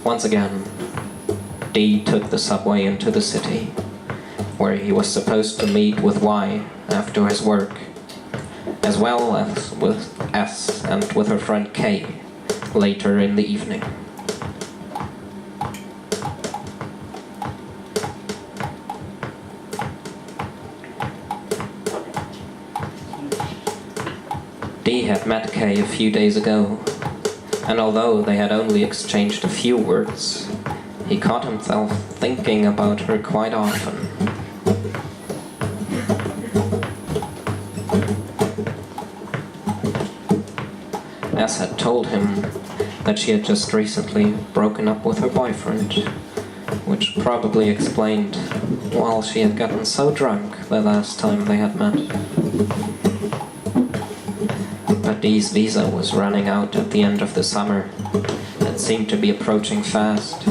Once again, D took the subway into the city, where he was supposed to meet with Y after his work, as well as with S and with her friend K later in the evening. D had met K a few days ago, and although they had only exchanged a few words, he caught himself thinking about her quite often. S had told him that she had just recently broken up with her boyfriend, which probably explained why she had gotten so drunk the last time they had met. But D's visa was running out at the end of the summer. It seemed to be approaching fast,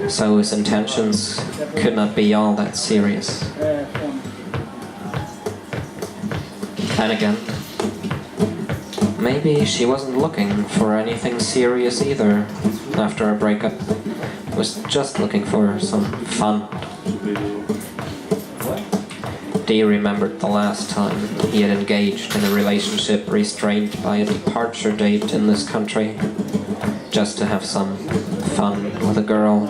so his intentions could not be all that serious. And again, maybe she wasn't looking for anything serious either after a breakup. Was just looking for some fun. D remembered the last time he had engaged in a relationship restrained by a departure date in this country, just to have some fun with a girl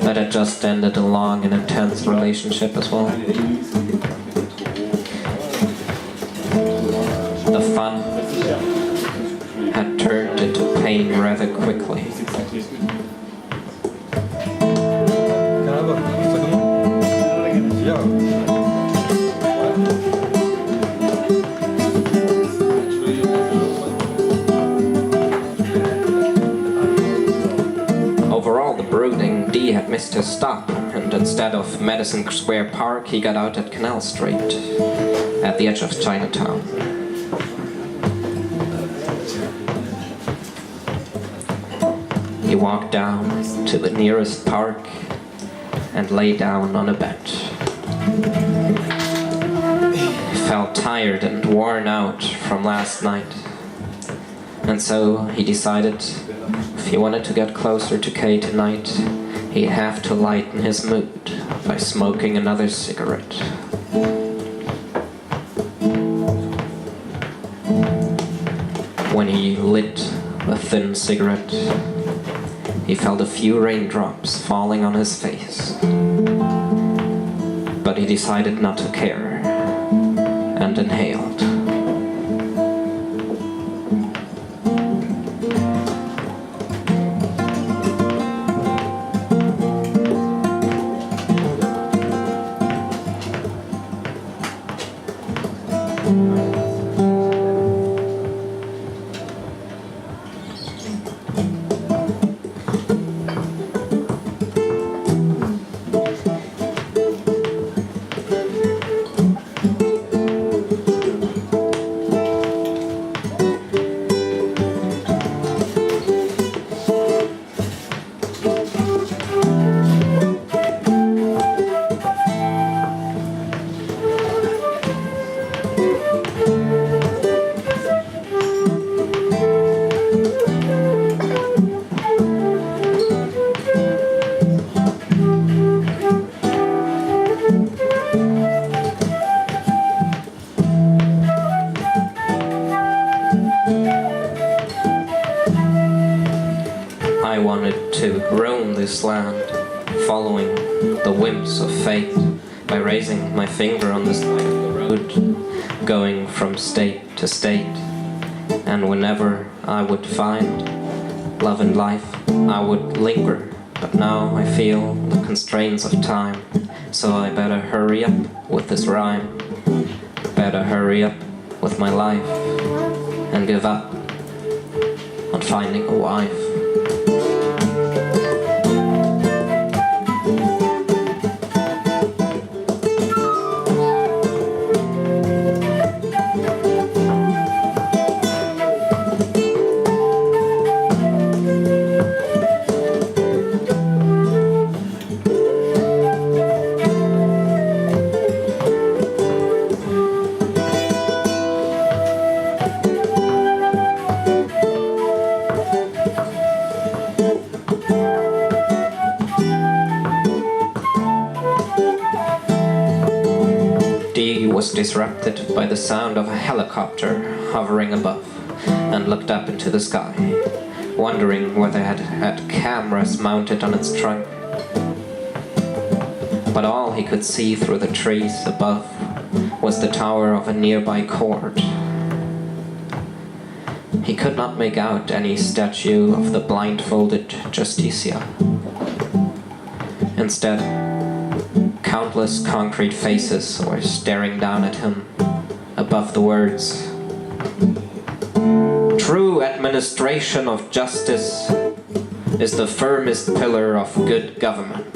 that had just ended a long and intense relationship as well. The fun had turned into pain rather quickly. Overall, the brooding, D had missed his stop, and instead of Madison Square Park, he got out at Canal Street, at the edge of Chinatown. He walked down to the nearest park and lay down on a bench. He felt tired and worn out from last night, and so he decided if he wanted to get closer to Kay tonight, he'd have to lighten his mood by smoking another cigarette. When he lit a thin cigarette, he felt a few raindrops falling on his face. But he decided not to care, and inhaled. I wanted to roam this land, following the whims of fate, by raising my finger on the side of the road, going from state to state. And whenever I would find love and life, I would linger. But now I feel the constraints of time, so I better hurry up with this rhyme. Better hurry up with my life, and give up on finding a wife. disrupted by the sound of a helicopter hovering above, and looked up into the sky, wondering whether it had cameras mounted on its trunk. But all he could see through the trees above was the tower of a nearby court. He could not make out any statue of the blindfolded Justicia. Instead, countless concrete faces were staring down at him above the words, "True administration of justice is the firmest pillar of good government."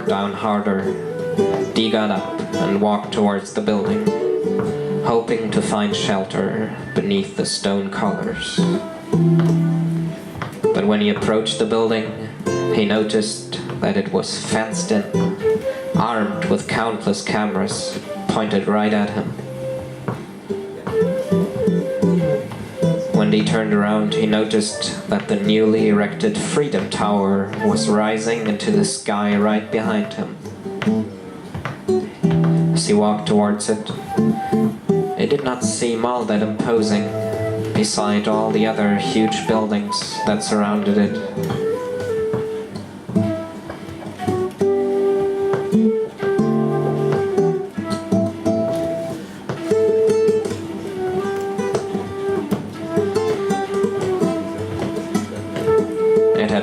Down harder, Dee got up and walked towards the building, hoping to find shelter beneath the stone colors. But when he approached the building, he noticed that it was fenced in, armed with countless cameras pointed right at him. When he turned around, he noticed that the newly erected Freedom Tower was rising into the sky right behind him. As he walked towards it, it did not seem all that imposing beside all the other huge buildings that surrounded it.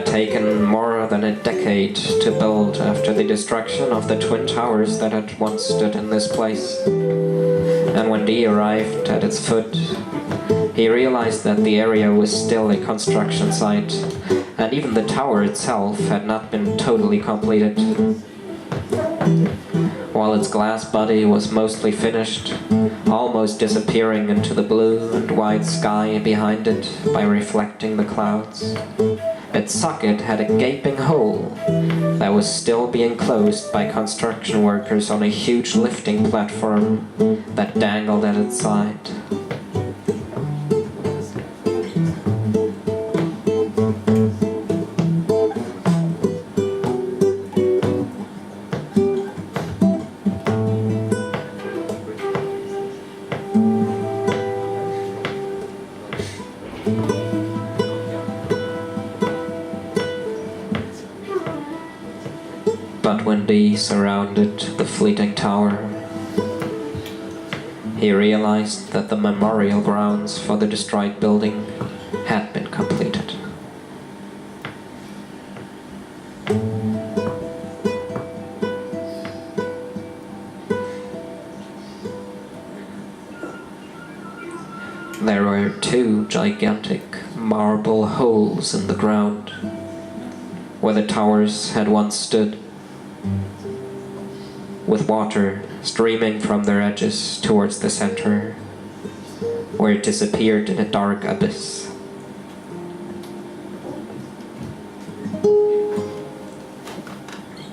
Taken more than a decade to build after the destruction of the twin towers that had once stood in this place. And when Dee arrived at its foot, he realized that the area was still a construction site, and even the tower itself had not been totally completed. While its glass body was mostly finished, almost disappearing into the blue and white sky behind it by reflecting the clouds, its socket had a gaping hole that was still being closed by construction workers on a huge lifting platform that dangled at its side. But when Dee surrounded the fleeting tower, he realized that the memorial grounds for the destroyed building had been completed. There were two gigantic marble holes in the ground where the towers had once stood, with water streaming from their edges towards the center, where it disappeared in a dark abyss.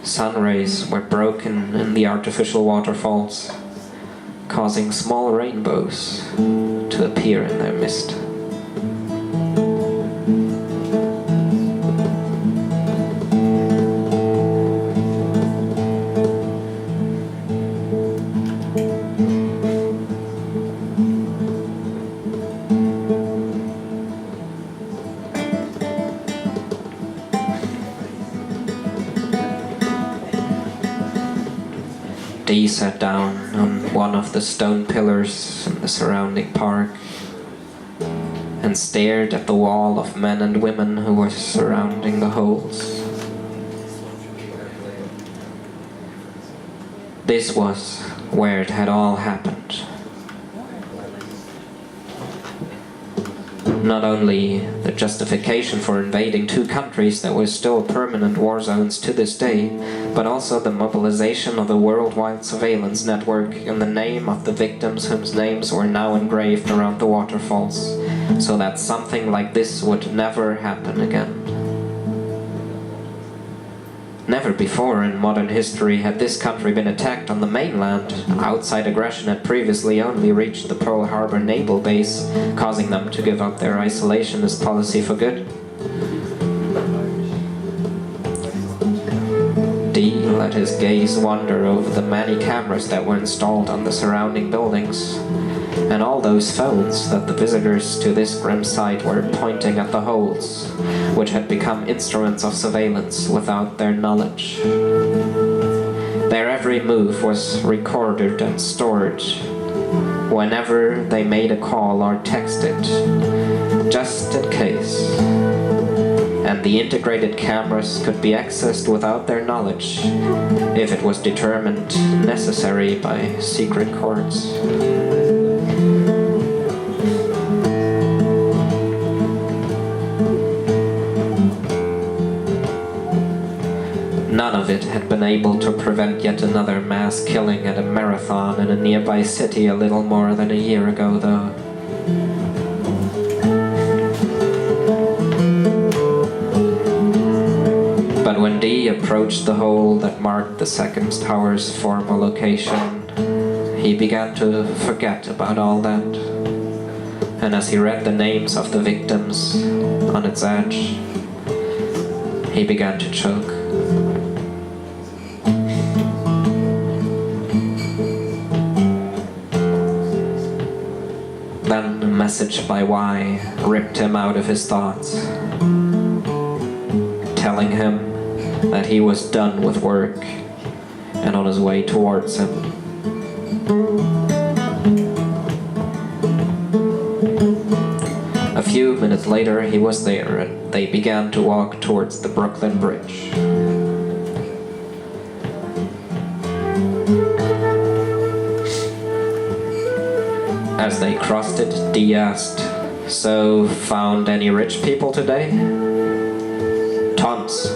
Sun rays were broken in the artificial waterfalls, causing small rainbows to appear in their midst. Dee sat down on one of the stone pillars in the surrounding park and stared at the wall of men and women who were surrounding the holes. This was where it had all happened. Not only the justification for invading two countries that were still permanent war zones to this day, but also the mobilization of a worldwide surveillance network in the name of the victims whose names were now engraved around the waterfalls, so that something like this would never happen again. Never before in modern history had this country been attacked on the mainland. Outside aggression had previously only reached the Pearl Harbor naval base, causing them to give up their isolationist policy for good. D let his gaze wander over the many cameras that were installed on the surrounding buildings, and all those phones that the visitors to this grim site were pointing at the holes, which had become instruments of surveillance without their knowledge. Their every move was recorded and stored whenever they made a call or texted, just in case. And the integrated cameras could be accessed without their knowledge if it was determined necessary by secret courts. None of it had been able to prevent yet another mass killing at a marathon in a nearby city a little more than a year ago, though. But when D approached the hole that marked the second tower's former location, he began to forget about all that. And as he read the names of the victims on its edge, he began to choke. Then a message by Y ripped him out of his thoughts, telling him that he was done with work and on his way towards him. A few minutes later he was there, and they began to walk towards the Brooklyn Bridge. As they crossed it, D asked, "So, found any rich people today?" "Tons,"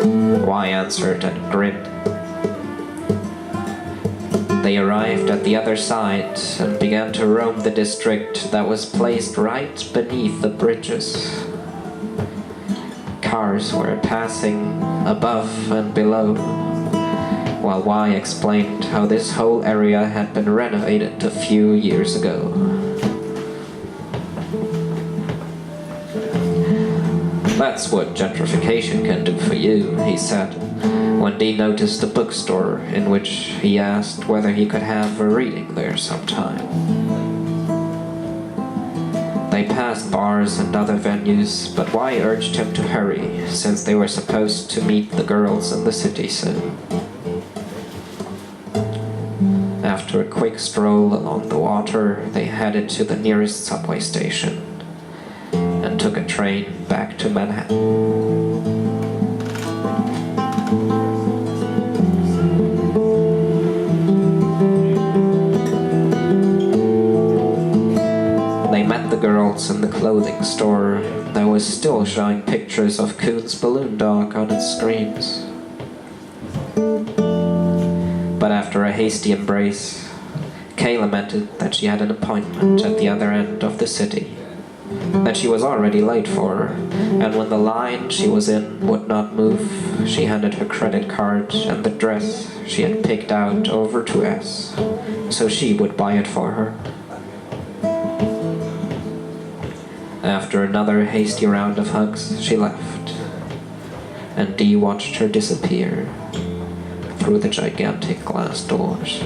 Y answered and grinned. They arrived at the other side and began to roam the district that was placed right beneath the bridges. Cars were passing above and below, while Y explained how this whole area had been renovated a few years ago. "That's what gentrification can do for you," he said, when D noticed a bookstore in which he asked whether he could have a reading there sometime. They passed bars and other venues, but Y urged him to hurry, since they were supposed to meet the girls in the city soon. After a quick stroll along the water, they headed to the nearest subway station and took a train back to Manhattan. They met the girls in the clothing store that was still showing pictures of Coon's balloon dog on its screens. But after a hasty embrace, Kay lamented that she had an appointment at the other end of the city, that she was already late for, and when the line she was in would not move, she handed her credit card and the dress she had picked out over to S, so she would buy it for her. After another hasty round of hugs, she left, and D watched her disappear through the gigantic glass doors.